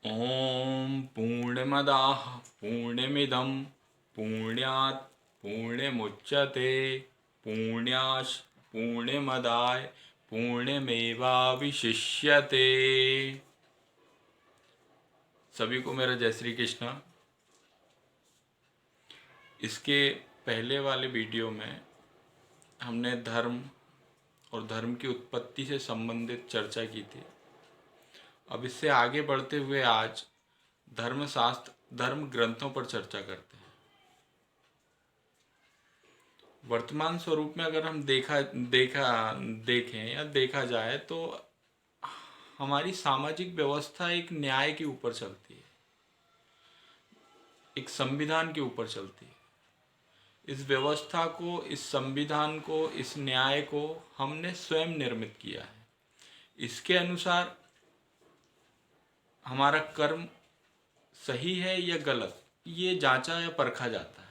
ॐ पूर्णमदाः पूर्णमिदं पूर्णात् पूर्णमुच्यते पूर्णात् पूर्णमदाय पूर्णमेवावशिष्यते। सभी को मेरा जय श्री कृष्ण। इसके पहले वाले वीडियो में हमने धर्म और धर्म की उत्पत्ति से संबंधित चर्चा की थी। अब इससे आगे बढ़ते हुए आज धर्मशास्त्र धर्म ग्रंथों पर चर्चा करते हैं। वर्तमान स्वरूप में अगर हम देखा जाए तो हमारी सामाजिक व्यवस्था एक न्याय के ऊपर चलती है, एक संविधान के ऊपर चलती है। इस व्यवस्था को, इस संविधान को, इस न्याय को हमने स्वयं निर्मित किया है। इसके अनुसार हमारा कर्म सही है या गलत, ये जांचा या परखा जाता है।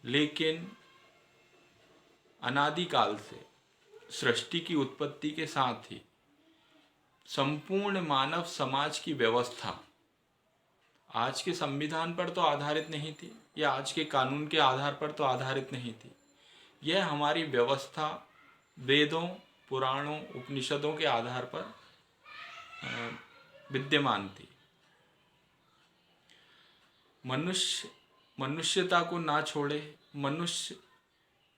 लेकिन अनादिकाल से सृष्टि की उत्पत्ति के साथ ही संपूर्ण मानव समाज की व्यवस्था आज के संविधान पर तो आधारित नहीं थी, या आज के कानून के आधार पर तो आधारित नहीं थी। यह हमारी व्यवस्था वेदों, पुराणों, उपनिषदों के आधार पर विद्यमान थी। मनुष्यता को ना छोड़े,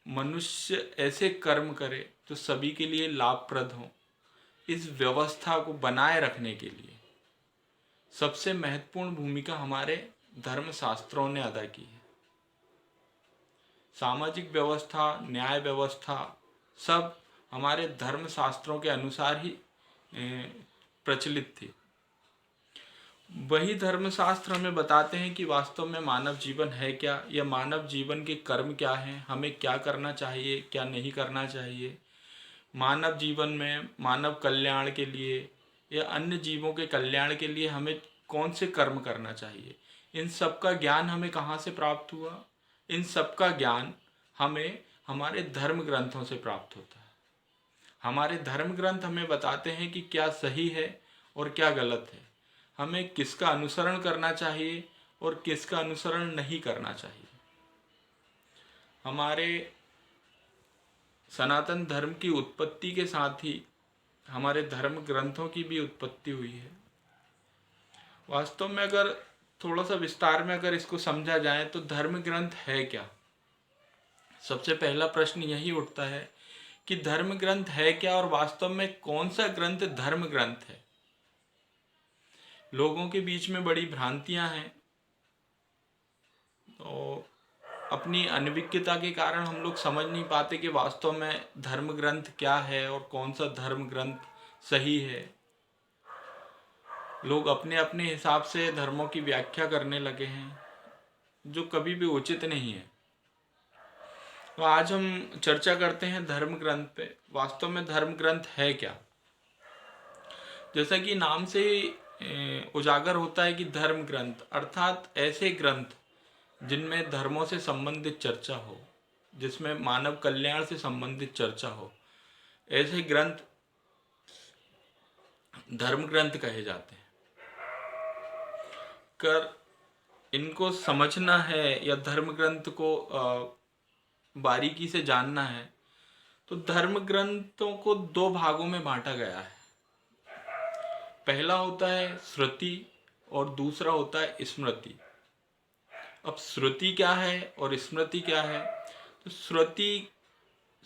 मनुष्य ऐसे कर्म करे जो सभी के लिए लाभप्रद हो। इस व्यवस्था को बनाए रखने के लिए सबसे महत्वपूर्ण भूमिका हमारे धर्मशास्त्रों ने अदा की है। सामाजिक व्यवस्था, न्याय व्यवस्था सब हमारे धर्मशास्त्रों के अनुसार ही प्रचलित थी। वही धर्मशास्त्र हमें बताते हैं कि वास्तव में मानव जीवन है क्या, या मानव जीवन के कर्म क्या हैं, हमें क्या करना चाहिए, क्या नहीं करना चाहिए। मानव जीवन में मानव कल्याण के लिए या अन्य जीवों के कल्याण के लिए हमें कौन से कर्म करना चाहिए। इन सब का ज्ञान हमें कहाँ से प्राप्त हुआ? इन सब का ज्ञान हमें हमारे धर्म ग्रंथों से प्राप्त होता है। हमारे धर्म ग्रंथ हमें बताते हैं कि क्या सही है और क्या गलत है, हमें किसका अनुसरण करना चाहिए और किसका अनुसरण नहीं करना चाहिए। हमारे सनातन धर्म की उत्पत्ति के साथ ही हमारे धर्म ग्रंथों की भी उत्पत्ति हुई है। वास्तव में अगर थोड़ा सा विस्तार में अगर इसको समझा जाए तो धर्म ग्रंथ है क्या? सबसे पहला प्रश्न यही उठता है कि धर्म ग्रंथ है क्या, और वास्तव में कौन सा ग्रंथ धर्म ग्रंथ है। लोगों के बीच में बड़ी भ्रांतियां हैं, तो अपनी अनभिज्ञता के कारण हम लोग समझ नहीं पाते कि वास्तव में धर्म ग्रंथ क्या है और कौन सा धर्म ग्रंथ सही है। लोग अपने अपने हिसाब से धर्मों की व्याख्या करने लगे हैं, जो कभी भी उचित नहीं है। तो आज हम चर्चा करते हैं धर्म ग्रंथ पे। वास्तव में धर्म ग्रंथ है क्या? जैसा कि नाम से उजागर होता है कि धर्म ग्रंथ अर्थात ऐसे ग्रंथ जिनमें धर्मों से संबंधित चर्चा हो, जिसमें मानव कल्याण से संबंधित चर्चा हो, ऐसे ग्रंथ धर्म ग्रंथ कहे जाते हैं। कर इनको समझना है या धर्म ग्रंथ को बारीकी से जानना है तो धर्म ग्रंथों को दो भागों में बांटा गया है। पहला होता है श्रुति और दूसरा होता है स्मृति। अब श्रुति क्या है और स्मृति क्या है? तो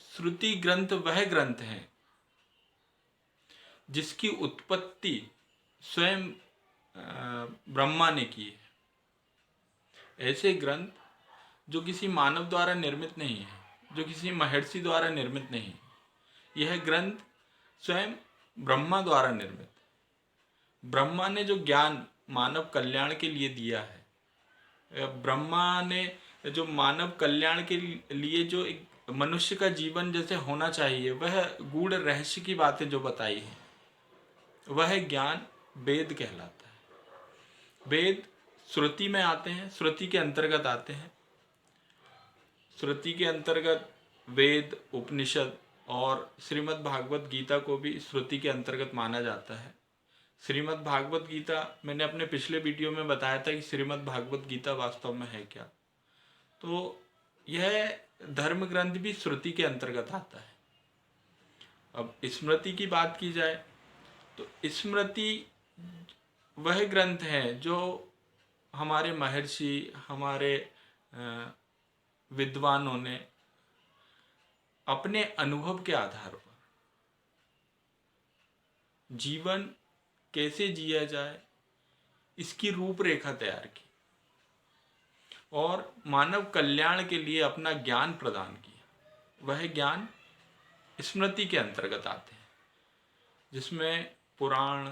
श्रुति ग्रंथ वह ग्रंथ है जिसकी उत्पत्ति स्वयं ब्रह्मा ने की है। ऐसे ग्रंथ जो किसी मानव द्वारा निर्मित नहीं है, जो किसी महर्षि द्वारा निर्मित नहीं है, यह ग्रंथ स्वयं ब्रह्मा द्वारा निर्मित है। ब्रह्मा ने जो ज्ञान मानव कल्याण के लिए दिया है, ब्रह्मा ने जो मानव कल्याण के लिए जो एक मनुष्य का जीवन जैसे होना चाहिए, वह गूढ़ रहस्य की बातें जो बताई है, वह ज्ञान वेद कहलाता है। वेद श्रुति में आते हैं, श्रुति के अंतर्गत आते हैं। श्रुति के अंतर्गत वेद, उपनिषद और श्रीमद् भागवत गीता को भी श्रुति के अंतर्गत माना जाता है। श्रीमद् भागवत गीता, मैंने अपने पिछले वीडियो में बताया था कि श्रीमद् भागवत गीता वास्तव में है क्या। तो यह धर्म ग्रंथ भी श्रुति के अंतर्गत आता है। अब स्मृति की बात की जाए तो स्मृति वह ग्रंथ है जो हमारे महर्षि, हमारे विद्वानों ने अपने अनुभव के आधार पर जीवन कैसे जिया जाए इसकी रूपरेखा तैयार की और मानव कल्याण के लिए अपना ज्ञान प्रदान किया। वह ज्ञान स्मृति के अंतर्गत आते हैं, जिसमें पुराण,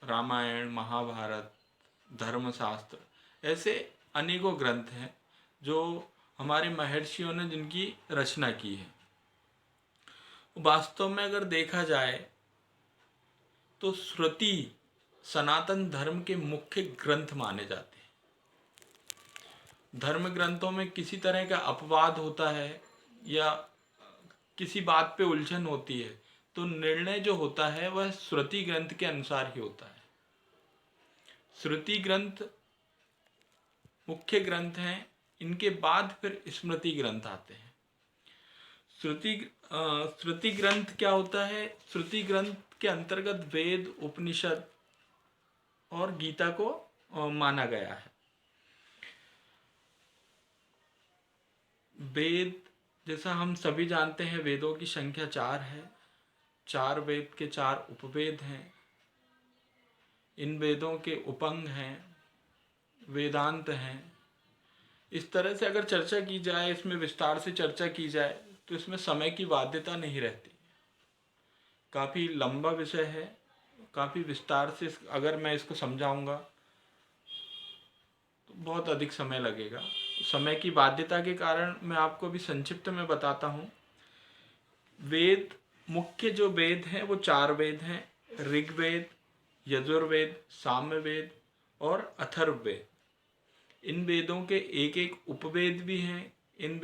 रामायण, महाभारत, धर्मशास्त्र ऐसे अनेकों ग्रंथ हैं जो हमारे महर्षियों ने जिनकी रचना की है। वास्तव में अगर देखा जाए तो श्रुति सनातन धर्म के मुख्य ग्रंथ माने जाते हैं। धर्म ग्रंथों में किसी तरह का अपवाद होता है या किसी बात पे उलझन होती है तो निर्णय जो होता है वह श्रुति ग्रंथ के अनुसार ही होता है। श्रुति ग्रंथ मुख्य ग्रंथ हैं, इनके बाद फिर स्मृति ग्रंथ आते हैं। श्रुति ग्रंथ क्या होता है? श्रुति ग्रंथ के अंतर्गत वेद, उपनिषद और गीता को माना गया है। वेद, जैसा हम सभी जानते हैं, वेदों की संख्या 4 है। 4 वेद के 4 उपवेद हैं। इन वेदों के उपंग हैं, वेदांत हैं। इस तरह से अगर चर्चा की जाए, इसमें विस्तार से चर्चा की जाए तो इसमें समय की बाध्यता नहीं रहती। काफ़ी लंबा विषय है, काफ़ी विस्तार से अगर मैं इसको समझाऊंगा तो बहुत अधिक समय लगेगा। समय की बाध्यता के कारण मैं आपको अभी संक्षिप्त में बताता हूँ। वेद, मुख्य जो वेद हैं वो 4 वेद हैं: ऋग्वेद, यजुर्वेद, सामवेद और अथर्ववेद। इन वेदों के एक एक उपवेद भी हैं। इन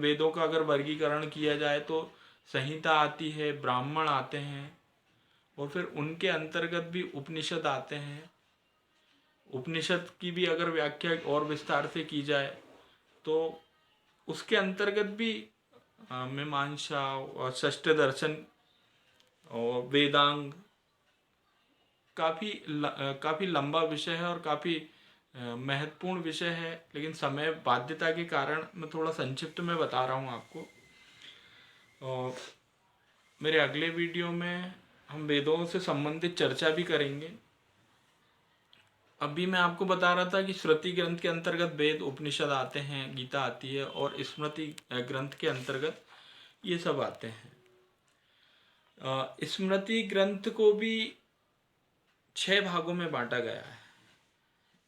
वेदों का अगर वर्गीकरण किया जाए तो संहिता आती है, ब्राह्मण आते हैं और फिर उनके अंतर्गत भी उपनिषद आते हैं। उपनिषद की भी अगर व्याख्या और विस्तार से की जाए तो उसके अंतर्गत भी मीमांसा और षष्ठ दर्शन और वेदांग काफ़ी लंबा विषय है और काफ़ी महत्वपूर्ण विषय है। लेकिन समय बाध्यता के कारण मैं थोड़ा संक्षिप्त में बता रहा हूँ आपको। और मेरे अगले वीडियो में हम वेदों से संबंधित चर्चा भी करेंगे। अभी मैं आपको बता रहा था कि श्रुति ग्रंथ के अंतर्गत वेद, उपनिषद आते हैं, गीता आती है और स्मृति ग्रंथ के अंतर्गत ये सब आते हैं। स्मृति ग्रंथ को भी 6 भागों में बांटा गया है।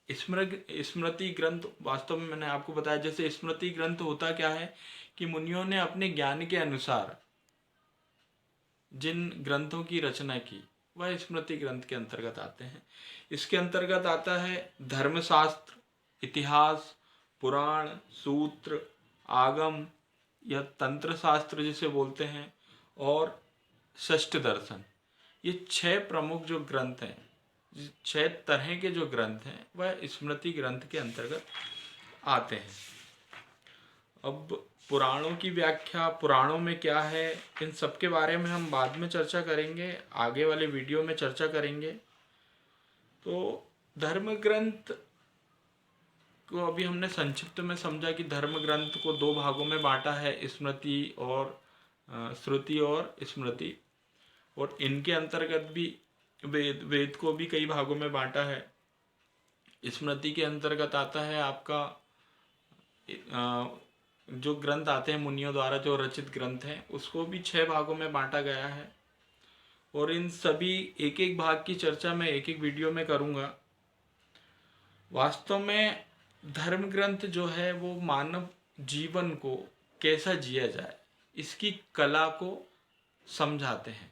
स्मृति ग्रंथ वास्तव में मैंने आपको बताया, जैसे स्मृति ग्रंथ होता क्या है कि मुनियों ने अपने ज्ञान के अनुसार जिन ग्रंथों की रचना की वह स्मृति ग्रंथ के अंतर्गत आते हैं। इसके अंतर्गत आता है धर्मशास्त्र, इतिहास, पुराण, सूत्र, आगम या तंत्र शास्त्र जिसे बोलते हैं, और षष्ठ दर्शन। ये 6 प्रमुख जो ग्रंथ हैं, 6 तरह के जो ग्रंथ हैं वह स्मृति ग्रंथ के अंतर्गत आते हैं। अब पुराणों की व्याख्या, पुराणों में क्या है, इन सब के बारे में हम बाद में चर्चा करेंगे, आगे वाले वीडियो में चर्चा करेंगे। तो धर्म ग्रंथ को अभी हमने संक्षिप्त में समझा कि धर्म ग्रंथ को 2 भागों में बांटा है, स्मृति और श्रुति और स्मृति। और इनके अंतर्गत भी वेद को भी कई भागों में बांटा है। स्मृति के अंतर्गत आता है आपका जो ग्रंथ आते हैं मुनियों द्वारा जो रचित ग्रंथ हैं, उसको भी 6 भागों में बांटा गया है। और इन सभी एक एक भाग की चर्चा मैं एक एक वीडियो में करूँगा। वास्तव में धर्म ग्रंथ जो है वो मानव जीवन को कैसा जिया जाए इसकी कला को समझाते हैं।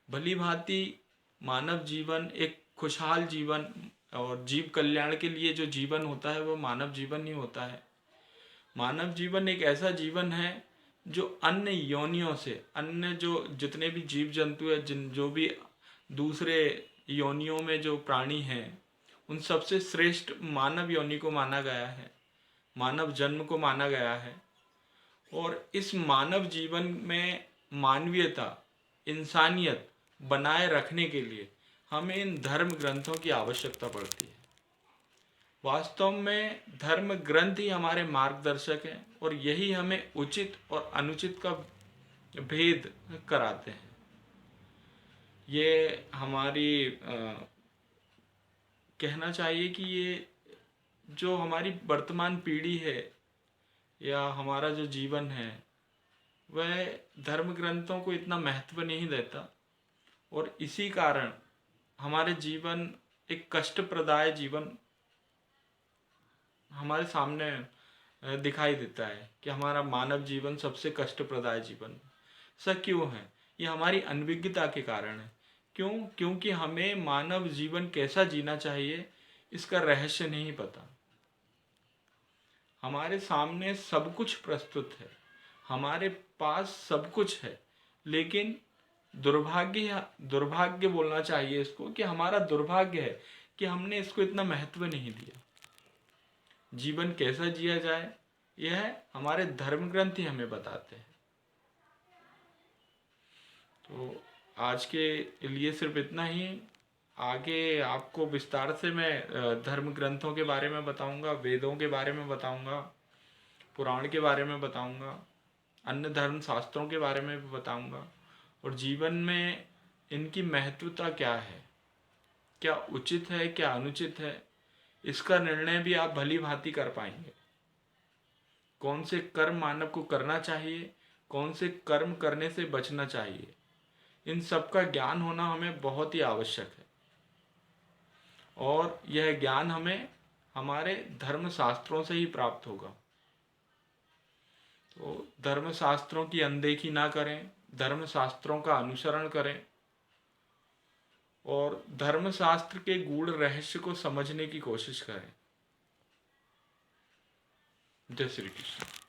भली भांति मानव जीवन एक खुशहाल जीवन और जीव कल्याण के लिए जो जीवन होता है वो मानव जीवन ही होता है। मानव जीवन एक ऐसा जीवन है जो अन्य योनियों से, अन्य जो जितने भी जीव जंतु है, जो भी दूसरे योनियों में जो प्राणी हैं उन सबसे श्रेष्ठ मानव योनि को माना गया है, मानव जन्म को माना गया है। और इस मानव जीवन में मानवीयता, इंसानियत बनाए रखने के लिए हमें इन धर्म ग्रंथों की आवश्यकता पड़ती है। वास्तव में धर्म ग्रंथ ही हमारे मार्गदर्शक हैं और यही हमें उचित और अनुचित का भेद कराते हैं। ये हमारी कहना चाहिए कि ये जो हमारी वर्तमान पीढ़ी है या हमारा जो जीवन है वह धर्म ग्रंथों को इतना महत्व नहीं देता और इसी कारण हमारे जीवन एक कष्टप्रदाय जीवन हमारे सामने दिखाई देता है कि हमारा मानव जीवन सबसे कष्टप्रदाय जीवन। ऐसा क्यों है? ये हमारी अनभिज्ञता के कारण है। क्यों? क्योंकि हमें मानव जीवन कैसा जीना चाहिए इसका रहस्य नहीं पता। हमारे सामने सब कुछ प्रस्तुत है, हमारे पास सब कुछ है, लेकिन दुर्भाग्य बोलना चाहिए इसको कि हमारा दुर्भाग्य है कि हमने इसको इतना महत्व नहीं दिया। जीवन कैसा जिया जाए यह हमारे धर्म ग्रंथ ही हमें बताते हैं। तो आज के लिए सिर्फ इतना ही। आगे आपको विस्तार से मैं धर्म ग्रंथों के बारे में बताऊंगा, वेदों के बारे में बताऊंगा, पुराण के बारे में बताऊंगा, अन्य धर्म शास्त्रों के बारे में भी बताऊंगा और जीवन में इनकी महत्वता क्या है, क्या उचित है, क्या अनुचित है, इसका निर्णय भी आप भली भांति कर पाएंगे। कौन से कर्म मानव को करना चाहिए, कौन से कर्म करने से बचना चाहिए, इन सब का ज्ञान होना हमें बहुत ही आवश्यक है। और यह ज्ञान हमें हमारे धर्म शास्त्रों से ही प्राप्त होगा। तो धर्म शास्त्रों की अनदेखी ना करें, धर्म शास्त्रों का अनुसरण करें और धर्म शास्त्र के गूढ़ रहस्य को समझने की कोशिश करें। जय श्री कृष्ण।